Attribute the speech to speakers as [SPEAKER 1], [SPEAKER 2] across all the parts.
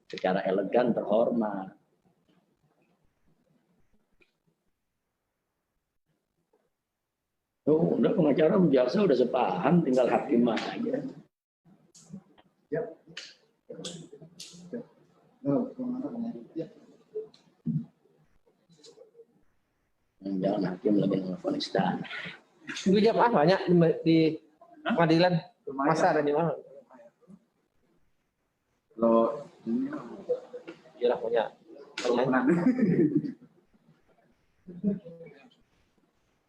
[SPEAKER 1] secara elegan, terhormat. Oh, udah pengacara jaksa udah sepaham, tinggal hakim aja.
[SPEAKER 2] Ya.
[SPEAKER 1] Jangan hakim lagi nelfon istana.
[SPEAKER 3] Itu jam banyak di pengadilan. Masa ada di mana?
[SPEAKER 2] Kalau
[SPEAKER 3] Iya lah punya.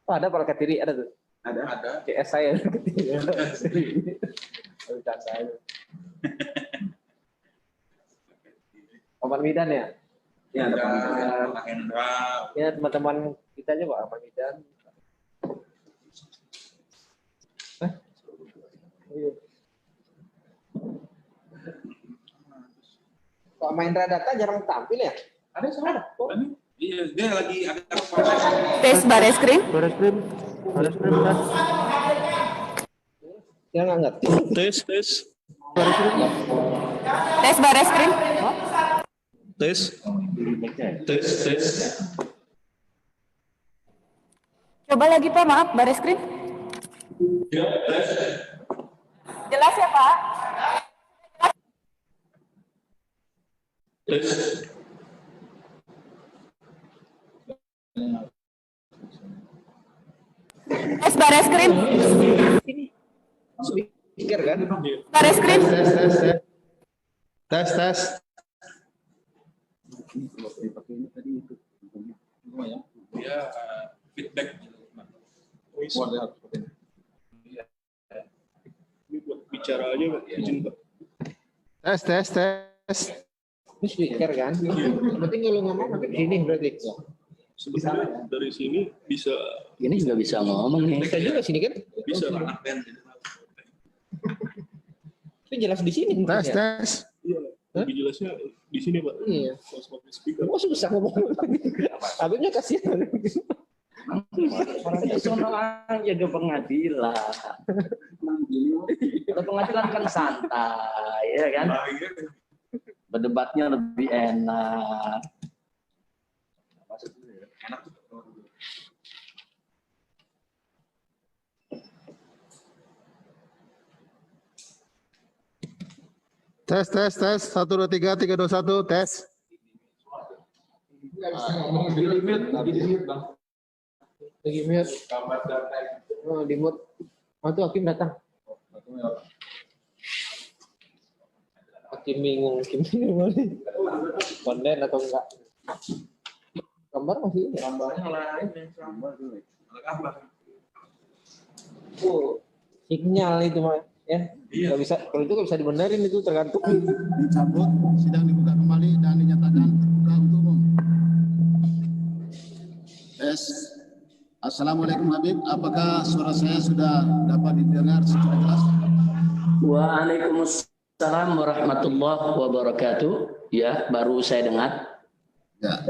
[SPEAKER 3] Oh, ada para Ketiri, ada tuh.
[SPEAKER 2] ada.
[SPEAKER 3] CS saya Ketiri. Saya. Paman Midan ya?
[SPEAKER 2] Ya, ada Pak Hendra.
[SPEAKER 3] Ya teman-teman kita aja Pak Paman Midan. Iya. Pak Mahendra Data jarang tampil ya?
[SPEAKER 2] Ada sama. Iya, dia lagi ada proses.
[SPEAKER 4] Tes Bareskrim.
[SPEAKER 3] Bareskrim. Tes. Dia nggak ngerti.
[SPEAKER 5] Tes.
[SPEAKER 3] Bareskrim.
[SPEAKER 4] Tes Bareskrim.
[SPEAKER 5] Tes.
[SPEAKER 4] Coba lagi Pak, maaf Bareskrim. Jelas ya Pak? Tes Bareskrim.
[SPEAKER 3] Pikir kan?
[SPEAKER 4] Bareskrim.
[SPEAKER 2] Tes. Dia feedback.
[SPEAKER 5] Ini buat bicara aja Pak, izin Pak.
[SPEAKER 2] Tes.
[SPEAKER 3] Ini speaker kan? Yang penting kalau ngomong nanti di sini berarti.
[SPEAKER 5] Sebenarnya dari sini bisa
[SPEAKER 1] Ini juga bisa ngomong nih.
[SPEAKER 3] Bisa juga sini kan?
[SPEAKER 5] bisa
[SPEAKER 3] Itu jelas di sini.
[SPEAKER 2] Tes.
[SPEAKER 5] iya, lebih jelasnya di sini Pak.
[SPEAKER 3] Iya.
[SPEAKER 5] Pas pakai speaker.
[SPEAKER 3] Kok susah ngomong? Habibnya kasihan.
[SPEAKER 1] Itu sono aja ke pengadilan. Kalau pengadilan kan santai, ya kan? Berdebatnya lebih enak.
[SPEAKER 2] Tes. 1 2 3 3 2 1 tes.
[SPEAKER 3] Lagi mute. Oh, di mute. Oh, tuh Hakim datang. Hakim bingung konten atau enggak. Gambar masih ini.
[SPEAKER 2] Gambarnya lain
[SPEAKER 3] Oh, sinyal itu mah ya.
[SPEAKER 2] Iya.
[SPEAKER 3] Nggak bisa, kalau itu nggak bisa dibenerin, itu tergantung.
[SPEAKER 2] Dicabut, sidang dibuka kembali dan dinyatakan terbuka untuk umum. Tes. Assalamualaikum Habib, apakah suara saya sudah dapat didengar secara jelas?
[SPEAKER 1] Waalaikumsalam warahmatullahi wabarakatuh. Ya, baru saya dengar.
[SPEAKER 2] Ya.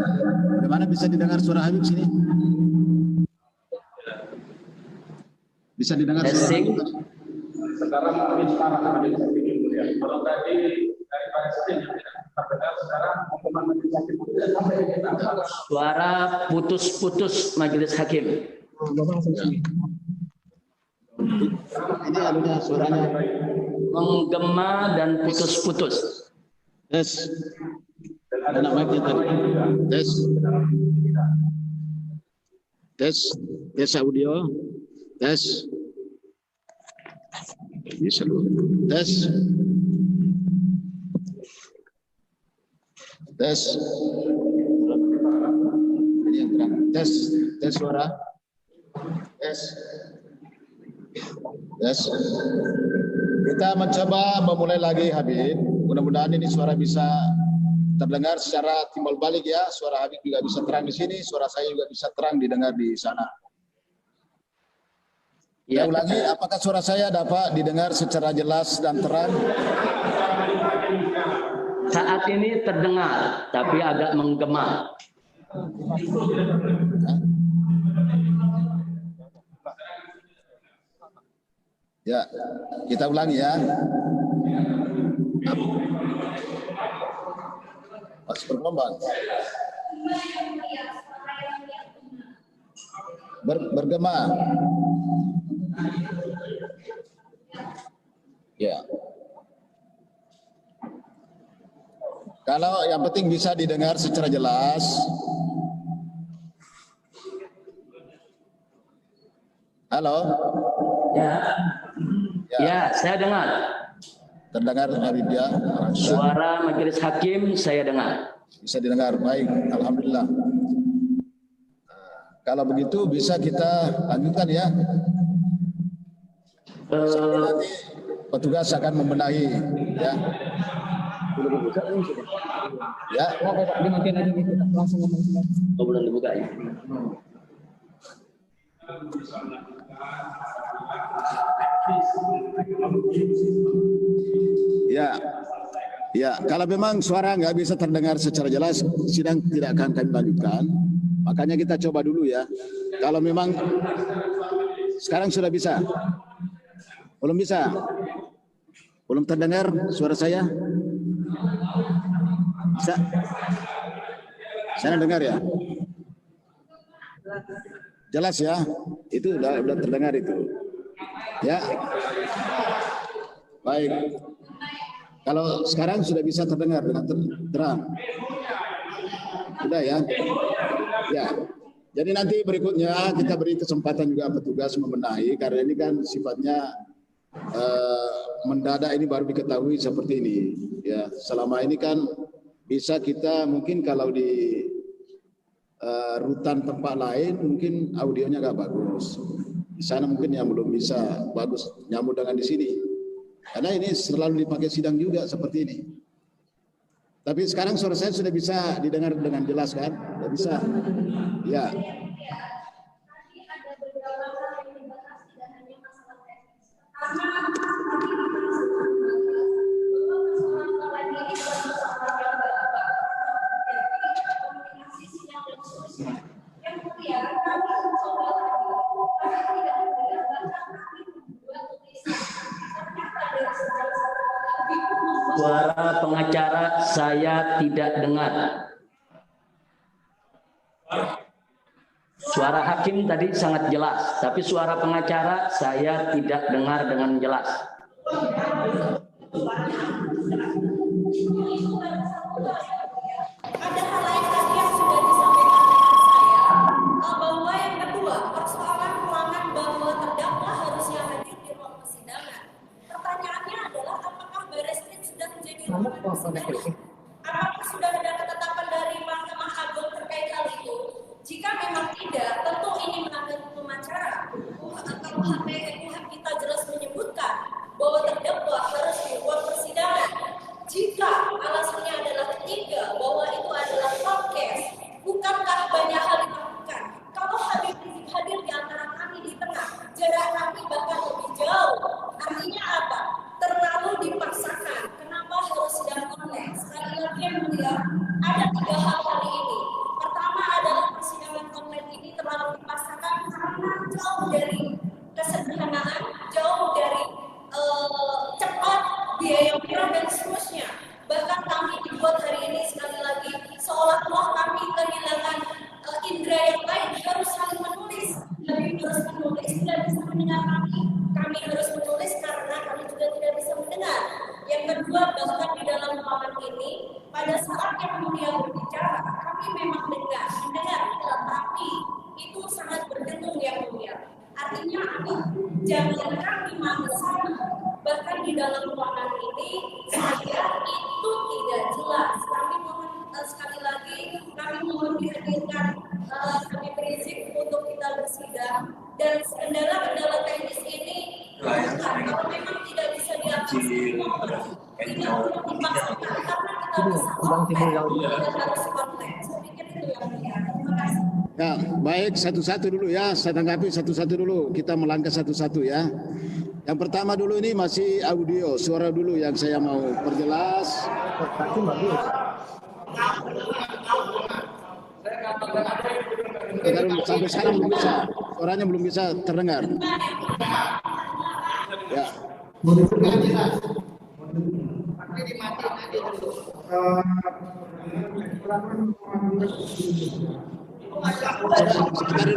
[SPEAKER 2] Bagaimana bisa didengar suara Habib sini? Bisa didengar suara
[SPEAKER 1] Testing.
[SPEAKER 2] Habib?
[SPEAKER 6] Sekarang habis parah habis sedikit ya. Kalau tadi dari Palestina terdengar sekarang hukuman majelis hakim sampai kita
[SPEAKER 1] Suara putus-putus majelis hakim.
[SPEAKER 2] Ini alunya suaranya.
[SPEAKER 1] Menggema dan putus-putus.
[SPEAKER 2] Tes. Ada mic-nya tadi. Tes. Tes audio. Tes. Bisa dulu. Tes. Ini yang terang. Tes suara. Tes. Kita mencoba memulai lagi Habib. Mudah-mudahan ini suara bisa terdengar secara timbal balik ya. Suara Habib juga bisa terang di sini, suara saya juga bisa terang didengar di sana.
[SPEAKER 1] Ya,
[SPEAKER 2] Saya ulangi, apakah suara saya dapat didengar secara jelas dan terang?
[SPEAKER 1] saat ini terdengar, tapi agak menggema.
[SPEAKER 2] Ya, kita ulangi ya. bergelombang. Bergema. Ya. Kalau yang penting bisa didengar secara jelas. Halo.
[SPEAKER 1] Ya. Ya, saya dengar.
[SPEAKER 2] Terdengar Habib ya.
[SPEAKER 1] Suara majelis hakim saya dengar.
[SPEAKER 2] Bisa didengar, baik. Alhamdulillah. Kalau begitu bisa kita lanjutkan ya. Nanti petugas akan membenahi ya. Ya.
[SPEAKER 3] Langsung ngomong.
[SPEAKER 1] Oh, belum dibuka ya.
[SPEAKER 2] Ya, ya. Kalau memang suara nggak bisa terdengar secara jelas, sidang tidak akan kami lanjutkan. Makanya kita coba dulu ya. Kalau memang sekarang sudah bisa, belum bisa, belum terdengar suara saya. Bisa, saya dengar ya. Jelas ya, itu udah terdengar itu. Ya, baik. Kalau sekarang sudah bisa terdengar dengan terang. Sudah ya. Ya. Jadi nanti berikutnya kita beri kesempatan juga petugas membenahi karena ini kan sifatnya mendadak, ini baru diketahui seperti ini. Ya, selama ini kan bisa kita mungkin kalau di rutan tempat lain mungkin audionya nggak bagus. Di sana mungkin yang belum bisa bagus nyambung dengan di sini. Karena ini selalu dipakai sidang juga seperti ini. Tapi sekarang suara saya sudah bisa didengar dengan jelas kan? Sudah bisa. Ya.
[SPEAKER 1] Suara pengacara saya tidak dengar. Suara hakim tadi sangat jelas, tapi suara pengacara saya tidak dengar dengan jelas.
[SPEAKER 7] Ada hal lain lagi yang sudah disampaikan dengan saya, bahwa yang kedua, persoalan ruangan bahwa terdakwa harusnya hadir di ruang persidangan. Pertanyaannya adalah apakah Bareskrim sudah menjadi ruang persidangan? Apakah sudah ada ketetapan dari Mahkamah Agung terkait hal itu? Jika memang tidak, tentu ini melanggar hukum acara. KUHP kita jelas menyebutkan bahwa terdakwa harus di ruang persidangan. Jika alasannya adalah ketiga, bahwa itu adalah podcast, bukankah banyak hal dilakukan? Kalau Habib Rizik hadir di antara kami di tengah, jarak kami bahkan lebih jauh. Artinya apa? Terlalu dipaksakan. Kenapa harus sidang online? Sekali lagi yang mulia, ada tiga hal kali ini. Pertama adalah persidangan online ini terlalu dipaksakan karena jauh dari kesederhanaan, jauh dari cepat, biaya murah dan seterusnya. Bahkan kami dibuat hari ini sekali lagi seolah-olah kami kehilangan indera yang lain, harus saling menulis. Kami harus menulis, tidak bisa mendengar kami harus menulis karena kami juga tidak bisa mendengar. Yang kedua, bahkan di dalam ruangan ini pada saat yang mulia berbicara, kami memang mendengar, tetapi itu sangat berdengung yang mulia. Artinya apa? Jangankan imam besar, bahkan di dalam ruangan ini saya itu tidak jelas. Kami mohon sekali lagi, kami mohon dihadirkan Habib Rizik untuk kita bersidang, dan kendala-kendala teknis ini kalau memang tidak bisa diatasi, tidak perlu dipaksakan karena kita bisa online dan harus online. Saya pikir itu yang mulia. Terima kasih.
[SPEAKER 2] Ya, baik, satu-satu dulu ya, saya tanggapi satu-satu dulu, kita melangkah satu-satu ya. Yang pertama dulu ini masih audio, suara dulu yang saya mau perjelas. Sampai sekarang belum bisa, suaranya belum bisa terdengar. Ya.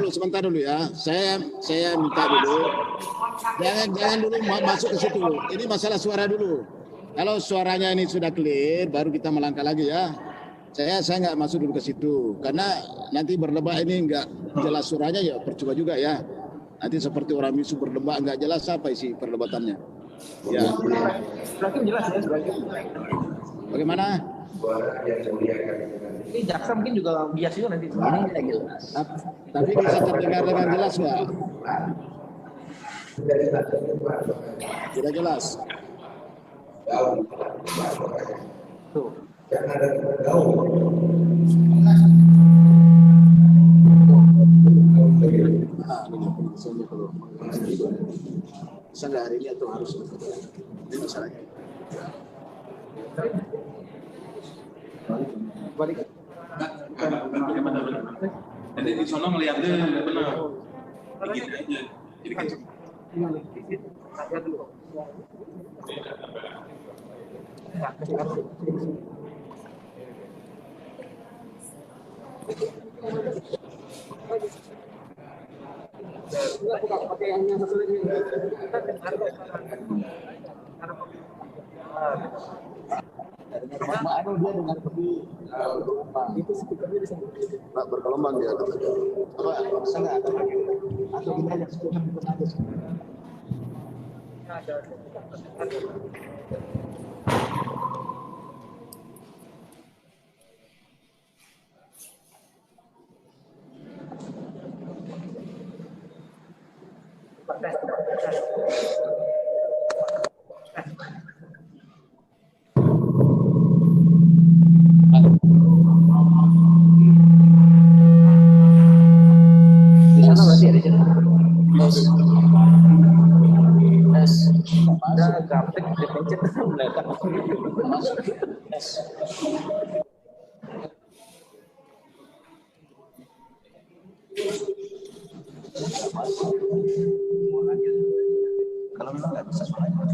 [SPEAKER 2] Sebentar dulu ya. Saya minta dulu. Jangan dulu masuk ke situ. Ini masalah suara dulu. Kalau suaranya ini sudah clear, baru kita melangkah lagi ya. Saya nggak masuk dulu ke situ karena nanti berdebat ini nggak jelas suaranya ya percuma juga ya. Nanti seperti orang bisu berdebat nggak jelas apa isi perdebatannya. Ya.
[SPEAKER 3] Berarti jelas ya sebagai.
[SPEAKER 2] Bagaimana?
[SPEAKER 3] Ini jaksa mungkin juga bias juga nanti.
[SPEAKER 1] Ini nggak jelas.
[SPEAKER 2] Tapi bisa terdengar dengan jelas nggak? Tidak jelas.
[SPEAKER 3] Tuh.
[SPEAKER 2] Bisa nggak hari ini atau harus? Ini masalahnya.
[SPEAKER 3] Balik.
[SPEAKER 8] Nanti di sono ngeliatnya benar. Begini aja. Ini kan
[SPEAKER 2] Dia dengar lebih itu speakernya bergelombang dia katanya. Apa bisa nggak atau kita yang speaker aja sih?
[SPEAKER 1] Di sana berarti ada jelas.
[SPEAKER 3] Ada gaptek dipencet belakang.
[SPEAKER 2] Kalau memang nggak bisa suaranya.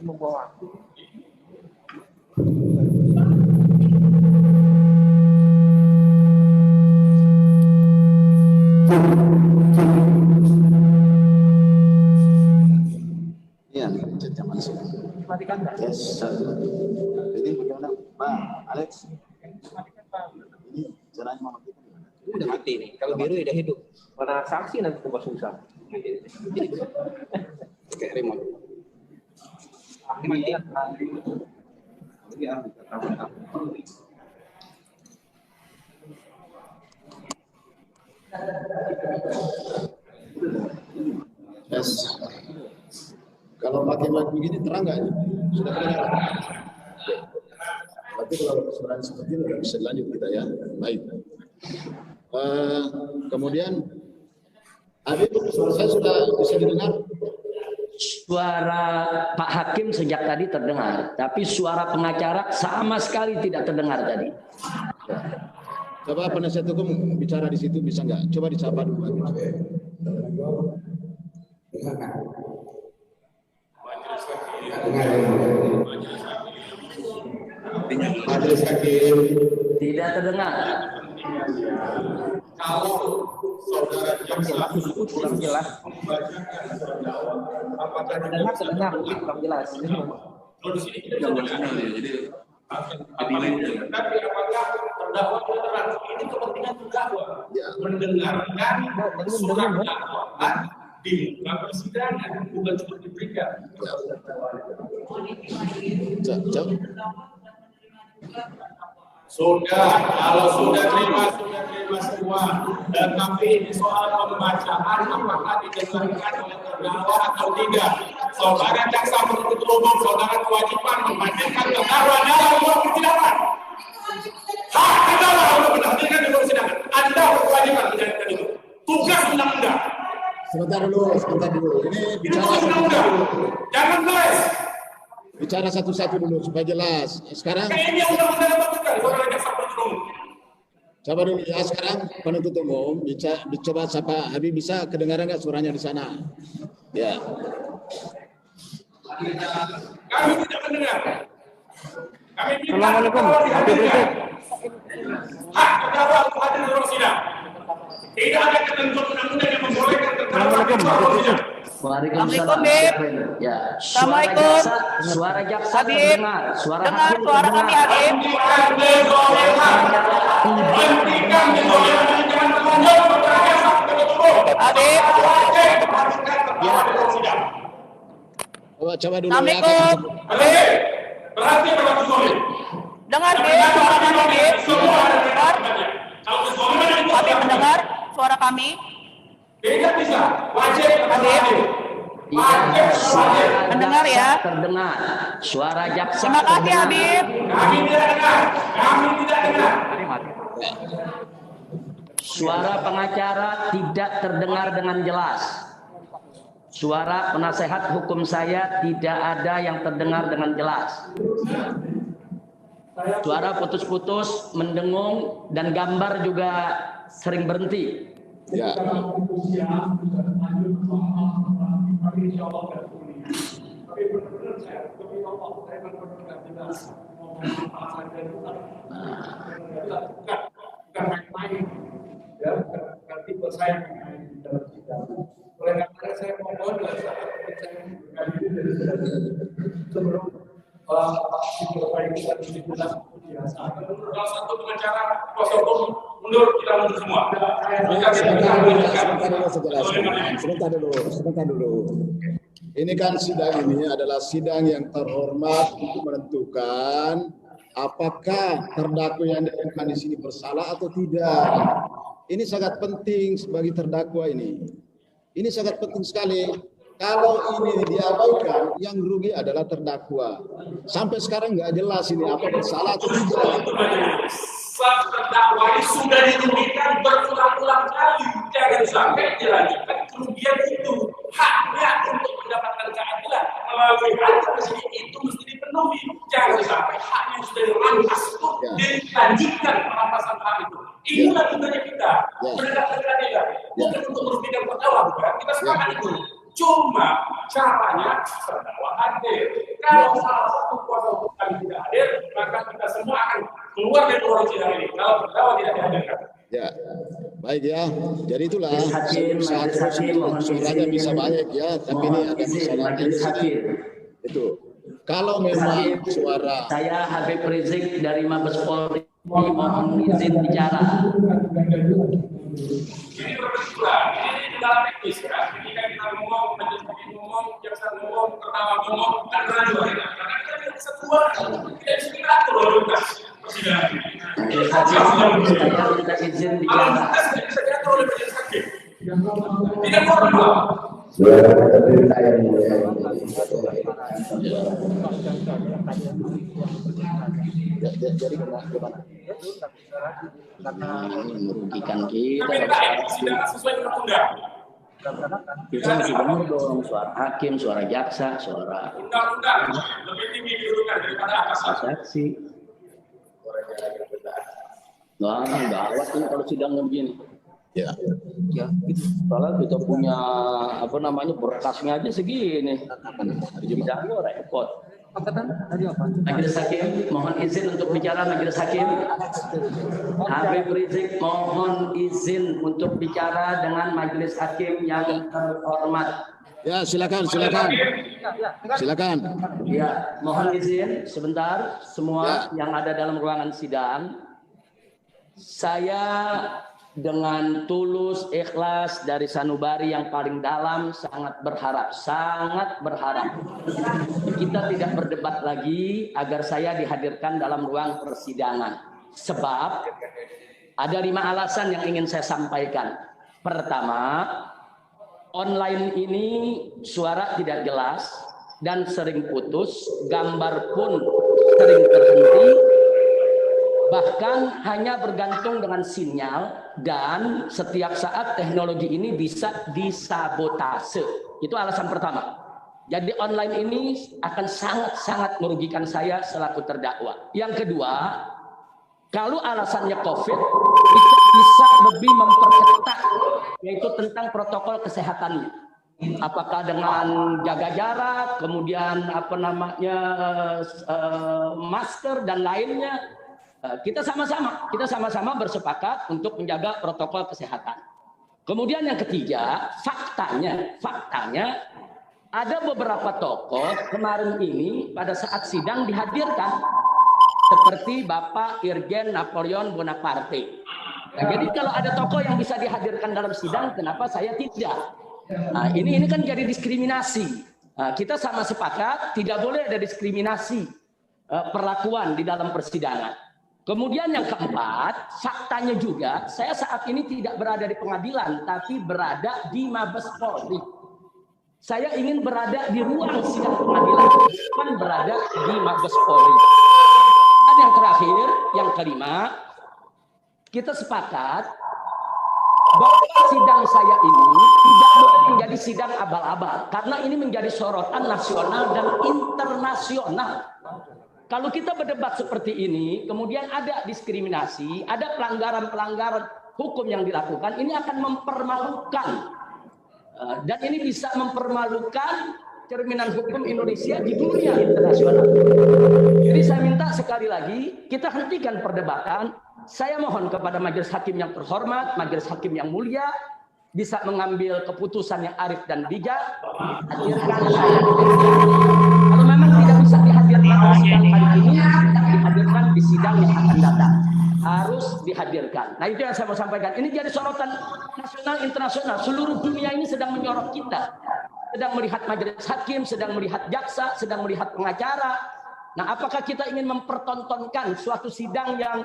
[SPEAKER 3] Membawa.
[SPEAKER 2] Iya, chatnya masih.
[SPEAKER 3] Matikan nggak?
[SPEAKER 2] Yes. Jadi bagaimana, Bang Alex? Ini caranya mau matikan gimana?
[SPEAKER 3] Ini udah mati nih. Kalau biru udah hidup. Mana saksi nanti tambah susah.
[SPEAKER 2] Kayak remote. Yes. Kalau pakai mic begini terang nggak? Sudah kedengaran? Tapi kalau suaranya seperti ini bisa lanjut kita ya. Baik. Kemudian, Habib, suara saya sudah bisa didengar?
[SPEAKER 1] Suara Pak Hakim sejak tadi terdengar, tapi suara pengacara sama sekali tidak terdengar tadi.
[SPEAKER 2] Coba penasihat hukum bicara di situ bisa nggak? Coba disapa dulu. Majelis Hakim
[SPEAKER 1] Tidak terdengar.
[SPEAKER 6] Kalau saudara jaksa
[SPEAKER 3] kurang jelas.
[SPEAKER 6] apakah
[SPEAKER 3] Terdengar, kurang jelas.
[SPEAKER 6] kalau di sini kita jadi tapi apakah terdakwa terang ini kepentingan terdakwa mendengarkan surat dakwaan di muka persidangan bukan cuma diberikan. Sudah, kalau sudah terima semua. Tapi ini soal pembacaan apakah didengarkan oleh terdakwa atau tidak. Saudara jaksa penuntut umum, saudara kewajiban menghadirkan terdakwa dalam ruang persidangan. Hak terdakwa untuk menghadirkan di ruang persidangan. Anda berkewajiban menjalankan itu. Tugas undang-undang.
[SPEAKER 2] Sebentar dulu. Ini bicara
[SPEAKER 6] Tugas undang-undang. Jangan guys.
[SPEAKER 2] bicara satu-satu dulu supaya jelas. Sekarang
[SPEAKER 6] Kayaknya undang-undang yang betul, saudara jaksa penuntut umum.
[SPEAKER 2] coba dulu ya, sekarang penuntut umum coba sapa Habib, bisa kedengaran nggak suaranya di sana? Ya.
[SPEAKER 6] Kami tidak mendengar. Kami minta
[SPEAKER 3] Assalamualaikum. Habib Rizik.
[SPEAKER 6] hak terdakwa untuk hadir di ruang sidang. Tidak ada ketentuan undang-undang yang membolehkan terdakwa hadir di ruang sidang.
[SPEAKER 1] Waalaikumsalam.
[SPEAKER 4] Assalamualaikum,
[SPEAKER 1] Ya,
[SPEAKER 4] Assalamualaikum.
[SPEAKER 1] suara jaksa
[SPEAKER 4] Habib.
[SPEAKER 1] terdengar, suara
[SPEAKER 4] Dengar
[SPEAKER 1] hakim
[SPEAKER 4] suara kami,
[SPEAKER 1] terdengar.
[SPEAKER 4] Habib.
[SPEAKER 6] Hentikan kezoleman. Hentikan kezoleman. Jangan berlanjut bertanya sampai ketemu.
[SPEAKER 4] Habib.
[SPEAKER 6] Wajib menghadirkan terdakwa di ruang sidang.
[SPEAKER 2] Coba dulu ya.
[SPEAKER 4] Assalamualaikum.
[SPEAKER 6] Berhenti. Berhenti berlaku zolim.
[SPEAKER 4] Dengar, Habib, suara kami, Habib.
[SPEAKER 6] Semua ada di
[SPEAKER 4] Dengar.
[SPEAKER 6] tempatnya. Kalau kezoliman itu
[SPEAKER 4] Habib mendengar suara kami.
[SPEAKER 6] tidak bisa. Wajib
[SPEAKER 4] Habib.
[SPEAKER 1] Iya, suara
[SPEAKER 4] Mendengar ya.
[SPEAKER 1] jaksa terdengar, suara jaksa
[SPEAKER 4] Terima kasih,
[SPEAKER 1] terdengar.
[SPEAKER 4] Habib.
[SPEAKER 6] Kami tidak dengar. Kami tidak dengar.
[SPEAKER 1] Suara pengacara tidak terdengar dengan jelas. Suara penasehat hukum saya tidak ada yang terdengar dengan jelas. Suara putus-putus, mendengung, dan gambar juga sering berhenti.
[SPEAKER 2] Ya.
[SPEAKER 6] Oleh karena saya mohon sebelum satu pengacara kuasa hukum mundur, kita mundur semua.
[SPEAKER 2] Sebentar dulu. Ini kan sidang ini adalah sidang yang terhormat untuk menentukan apakah terdakwa yang diajukan di sini bersalah atau tidak. Ini sangat penting sebagai terdakwa ini. Ini sangat penting sekali. Kalau ini diabaikan, yang rugi adalah terdakwa. Sampai sekarang nggak jelas ini apa bersalah atau tidak.
[SPEAKER 6] Terdakwa ini sudah dirugikan berulang-ulang kali. Jangan sampai dilanjutkan kerugian itu. Haknya untuk mendapatkan keadilan melalui acara sini itu mesti dipenuhi. Jangan sampai haknya sudah dirampas itu dilanjutkan perampasan hak itu. Inilah tujuannya kita menegakkan keadilan. Bukan untuk merugikan terdakwa, bukan. Kita sepakat itu. Cuma caranya terdakwa hadir. Kalau salah satu kuasa hukum kami tidak hadir, maka kita semua akan keluar dari ruang sidang ini. Kalau terdakwa tidak dihadirkan.
[SPEAKER 2] Ya, baik ya. Jadi itulah
[SPEAKER 1] Hakim,
[SPEAKER 2] saat
[SPEAKER 1] Majelis Hakim, mohon
[SPEAKER 2] suaranya
[SPEAKER 1] izin.
[SPEAKER 2] bisa banyak ya, tapi ini ada masalah
[SPEAKER 1] Majelis Hakim.
[SPEAKER 2] itu. Kalau memang suara
[SPEAKER 1] Saya Habib Rizik dari Mabes Polri mohon izin bicara.
[SPEAKER 6] Ini berkesimpulan, ini di dalam teknis ya. Ketika kita ngomong, majelis hakim ngomong, jaksa ngomong, terdakwa ngomong, kan berlanjut ya. Karena kita tidak bisa keluar, tidak bisa kita atur lalu lintas persidangan.
[SPEAKER 1] Majelis Hakim, saya minta izin
[SPEAKER 6] Lalu
[SPEAKER 1] bicara.
[SPEAKER 6] lintas tidak bisa diatur oleh majelis hakim. Tidak keluar dulu.
[SPEAKER 2] jadi gimana?
[SPEAKER 1] Merugikan
[SPEAKER 6] Kami
[SPEAKER 1] kita.
[SPEAKER 6] minta persidangan sesuai dengan undang.
[SPEAKER 1] Kita mesti benar dong, suara hakim, suara jaksa, suara
[SPEAKER 6] Undang-undang lebih tinggi kedudukan daripada atasan.
[SPEAKER 1] saksi. Wah, gawat ini kalau sidangnya begini.
[SPEAKER 2] Ya.
[SPEAKER 1] Ya, soalnya kita punya apa namanya berkasnya aja segini. Sidangnya repot. Majelis Hakim, mohon izin untuk bicara. Majelis Hakim, Habib Rizik mohon izin untuk bicara dengan Majelis Hakim yang terhormat.
[SPEAKER 2] Ya, silakan.
[SPEAKER 1] Ya, mohon izin sebentar semua yang ada dalam ruangan sidang. Saya dengan tulus, ikhlas dari sanubari yang paling dalam sangat berharap kita tidak berdebat lagi agar saya dihadirkan dalam ruang persidangan. Sebab ada 5 alasan yang ingin saya sampaikan. Pertama, online ini suara tidak jelas dan sering putus, gambar pun sering terhenti, bahkan hanya bergantung dengan sinyal, dan setiap saat teknologi ini bisa disabotase. Itu alasan pertama. Jadi online ini akan sangat-sangat merugikan saya selaku terdakwa. Yang kedua, kalau alasannya COVID, kita bisa lebih memperketat, yaitu tentang protokol kesehatannya. apakah dengan jaga jarak, kemudian masker dan lainnya, kita sama-sama bersepakat untuk menjaga protokol kesehatan. Kemudian yang ketiga, faktanya ada beberapa tokoh kemarin ini pada saat sidang dihadirkan, seperti Bapak Irjen Napoleon Bonaparte. Nah, jadi kalau ada tokoh yang bisa dihadirkan dalam sidang, kenapa saya tidak? Nah, ini kan jadi diskriminasi. Nah, kita sama sepakat tidak boleh ada diskriminasi perlakuan di dalam persidangan. Kemudian yang keempat, faktanya juga saya saat ini tidak berada di pengadilan, tapi berada di Mabes Polri. Saya ingin berada di ruang sidang pengadilan, bukan berada di Mabes Polri. Dan yang terakhir, yang kelima, kita sepakat bahwa sidang saya ini tidak boleh menjadi sidang abal-abal, karena ini menjadi sorotan nasional dan internasional. Kalau kita berdebat seperti ini, kemudian ada diskriminasi, ada pelanggaran-pelanggaran hukum yang dilakukan, ini akan mempermalukan. Dan ini bisa mempermalukan cerminan hukum Indonesia di dunia internasional. Jadi saya minta sekali lagi, kita hentikan perdebatan. Saya mohon kepada majelis hakim yang terhormat, majelis hakim yang mulia, bisa mengambil keputusan yang arif dan bijak. Hadirkan saya. Kalau memang tidak bisa dihadirkan di sidang hari ini, tidak dihadirkan di sidang yang akan datang. Harus dihadirkan. Nah, itu yang saya mau sampaikan. Ini jadi sorotan nasional internasional. Seluruh dunia ini sedang menyorot kita. Sedang melihat majelis hakim, sedang melihat jaksa, sedang melihat pengacara. Nah, apakah kita ingin mempertontonkan suatu sidang yang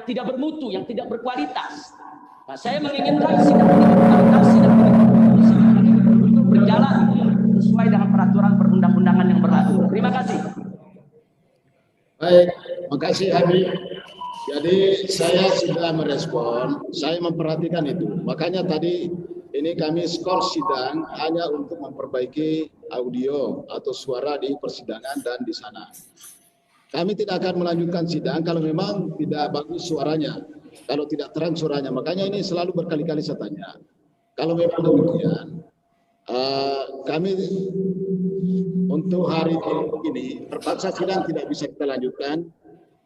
[SPEAKER 1] tidak bermutu, yang tidak berkualitas? Nah, saya menginginkan sidang ini berkualitas, sidang ini berjalan sesuai dengan peraturan perundang-undangan yang berlaku. Terima kasih.
[SPEAKER 2] Baik, makasih Habib. Jadi saya sudah merespon, saya memperhatikan itu. Makanya tadi ini kami skor sidang hanya untuk memperbaiki audio atau suara di persidangan dan di sana. Kami tidak akan melanjutkan sidang kalau memang tidak bagus suaranya, kalau tidak terang suaranya. Makanya ini selalu berkali-kali saya tanya. Kalau memang demikian, kami untuk hari ini terpaksa sidang tidak bisa kita lanjutkan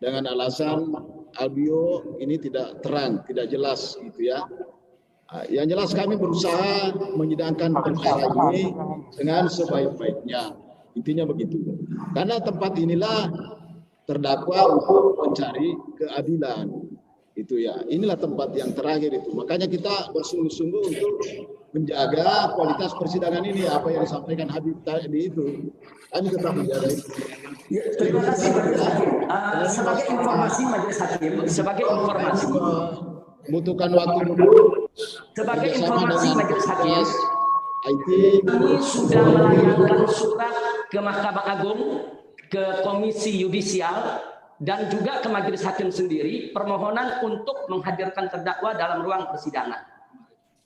[SPEAKER 2] dengan alasan audio ini tidak terang, tidak jelas gitu ya. Yang jelas kami berusaha menyidangkan perkara ini dengan sebaik-baiknya. Intinya begitu. Karena tempat inilah terdakwa untuk mencari keadilan. Itu ya. Inilah tempat yang terakhir itu. Makanya kita bersungguh-sungguh untuk menjaga kualitas persidangan ini. Apa yang disampaikan Habib tadi itu. Kami tetap menjaga itu.
[SPEAKER 1] Terima kasih. Sebagai informasi majelis hakim, sebagai informasi.
[SPEAKER 2] Butuhkan waktu dulu.
[SPEAKER 1] Sebagai informasi majelis hakim,
[SPEAKER 2] IT
[SPEAKER 1] kami sudah melayangkan surat ke Mahkamah Agung, ke Komisi Yudisial, dan juga ke majelis hakim sendiri permohonan untuk menghadirkan terdakwa dalam ruang persidangan.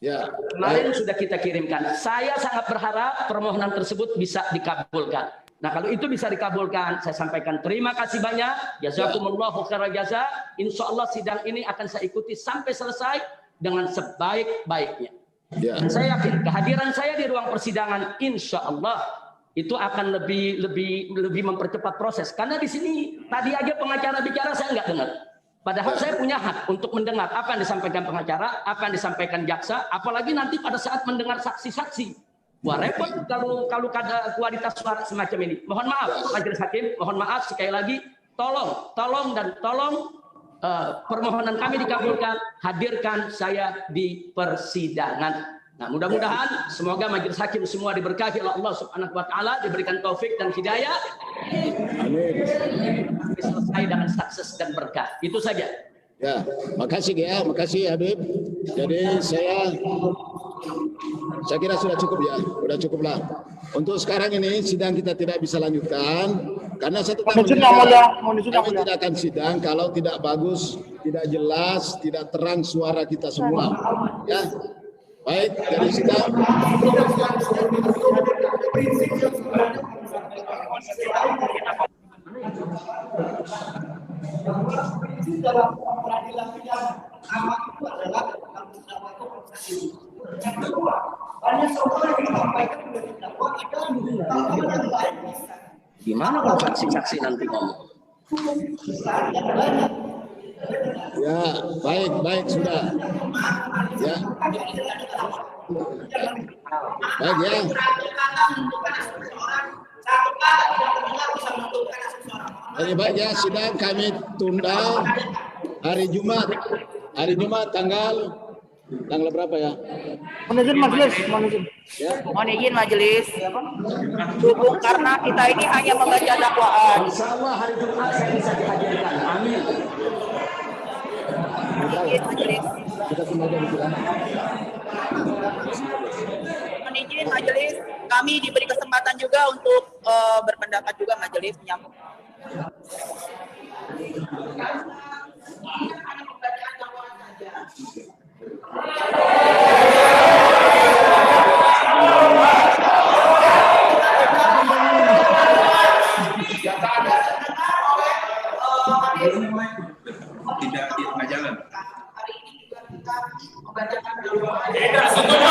[SPEAKER 2] ya.
[SPEAKER 1] Kemarin sudah kita kirimkan. Saya sangat berharap permohonan tersebut bisa dikabulkan. Nah, kalau itu bisa dikabulkan, saya sampaikan terima kasih banyak. Jazakumullahu khairal jaza. Insya Allah sidang ini akan saya ikuti sampai selesai dengan sebaik-baiknya.
[SPEAKER 2] Ya.
[SPEAKER 1] Dan saya yakin kehadiran saya di ruang persidangan, insya Allah itu akan lebih mempercepat proses. Karena di sini tadi aja pengacara bicara saya nggak dengar. Padahal saya punya hak untuk mendengar apa yang disampaikan pengacara, apa yang disampaikan jaksa, apalagi nanti pada saat mendengar saksi-saksi. Wah, repot kalau ada kualitas suara semacam ini. Mohon maaf majelis hakim, mohon maaf sekali lagi, tolong permohonan kami dikabulkan, hadirkan saya di persidangan. Nah, mudah-mudahan semoga majelis hakim semua diberkahi oleh Allah Subhanahu wa taala, diberikan taufik dan hidayah. Amin. Selesai dengan sukses dan berkah. Itu saja.
[SPEAKER 2] Ya, makasih ya, makasih Habib. Jadi saya kira sudah cukup ya, sudah cukuplah. Untuk sekarang ini sidang kita tidak bisa lanjutkan karena saya tetap kami tidak akan sidang kalau tidak bagus, tidak jelas, tidak terang suara kita semua. Ya, baik dari sidang.
[SPEAKER 6] Dalam peradilan pidana, nama itu adalah dalam
[SPEAKER 1] Gimana kalau saksi-saksi nanti ngomong?
[SPEAKER 2] Ya, baik sudah. Ya. Baik ya. Jadi baik ya, sidang kami tunda hari Jumat. Hari Jumat tanggal berapa ya?
[SPEAKER 3] Mohon izin majelis, mohon izin.
[SPEAKER 2] Ya.
[SPEAKER 4] Mohon izin majelis. Berhubung karena kita ini hanya membaca dakwaan.
[SPEAKER 1] Insya Allah hari Jumat saya bisa dihadirkan. Amin.
[SPEAKER 4] Izin majelis.
[SPEAKER 2] Kita semuanya bilang.
[SPEAKER 4] Mohon izin majelis. Kami diberi kesempatan juga untuk berpendapat juga majelis menyambung.
[SPEAKER 8] Tidak di tengah jalan.
[SPEAKER 6] Tidak setuju. Tidak setuju.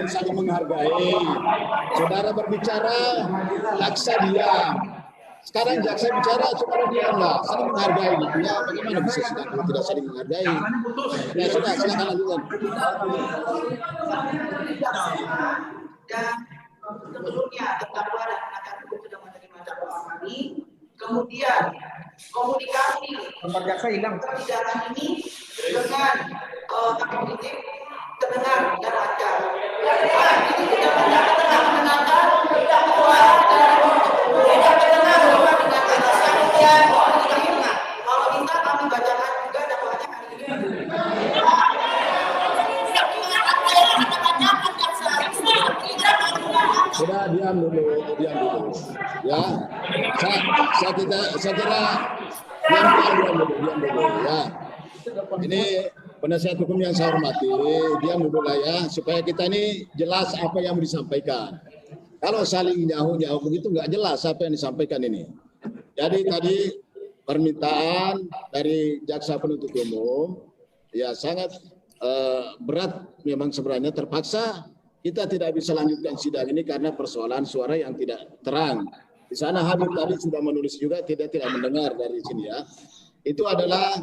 [SPEAKER 2] Saling menghargai. Saudara berbicara, jaksa diam. Sekarang jaksa bicara, saudara diamlah. Saling menghargai. Ya, bagaimana bisa sidang kalau tidak saling menghargai? Ya sudah, silakan lanjutkan.
[SPEAKER 9] Dan sebelumnya terdakwa dan penasihat hukum sudah menerima dakwaan kami. Kemudian komunikasi persidangan ini dengan aktivitas terdengar dan lancar. Ini tidak mendengarkan terdakwa dan tidak mendengar dengan kesaksian tidak ingat. Kalau bisa kami bacakan juga dakwaannya hari ini.
[SPEAKER 2] Sudah diam dulu. Ya, saya kira diam dulu. Ya, ini penasihat hukum yang saya hormati, diam dulu lah ya, supaya kita ini jelas apa yang mau disampaikan. Kalau saling jauh-jauh begitu nggak jelas apa yang disampaikan ini. Jadi tadi permintaan dari jaksa penuntut umum, ya sangat berat memang sebenarnya, terpaksa kita tidak bisa lanjutkan sidang ini karena persoalan suara yang tidak terang. Di sana Habib tadi sudah menulis juga tidak mendengar dari sini ya. Itu adalah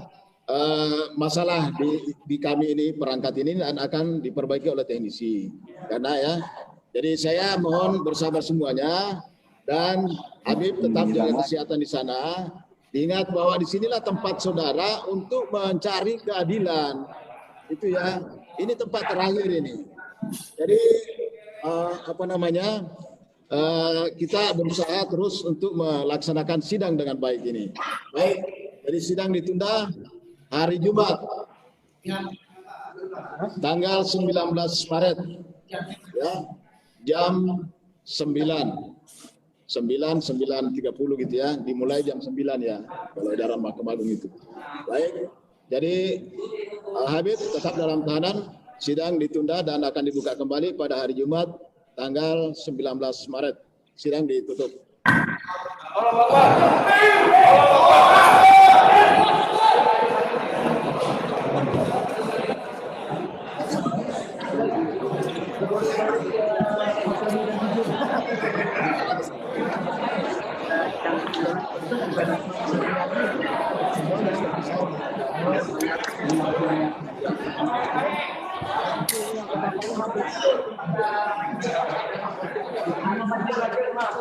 [SPEAKER 2] masalah di kami ini, perangkat ini, dan akan diperbaiki oleh teknisi. Karena ya, jadi saya mohon bersabar semuanya, dan Habib tetap jaga kesehatan di sana. Ingat bahwa di sinilah tempat saudara untuk mencari keadilan. Itu ya, ini tempat terakhir ini. Jadi kita berusaha terus untuk melaksanakan sidang dengan baik ini. Baik, jadi sidang ditunda hari Jumat tanggal 19 Maret ya, jam 9:30 gitu ya, dimulai jam 9 ya kalau dalam Mahkamah Agung itu. Baik, jadi Habib tetap dalam tahanan, sidang ditunda dan akan dibuka kembali pada hari Jumat tanggal 19 Maret. Sidang ditutup.
[SPEAKER 1] Anak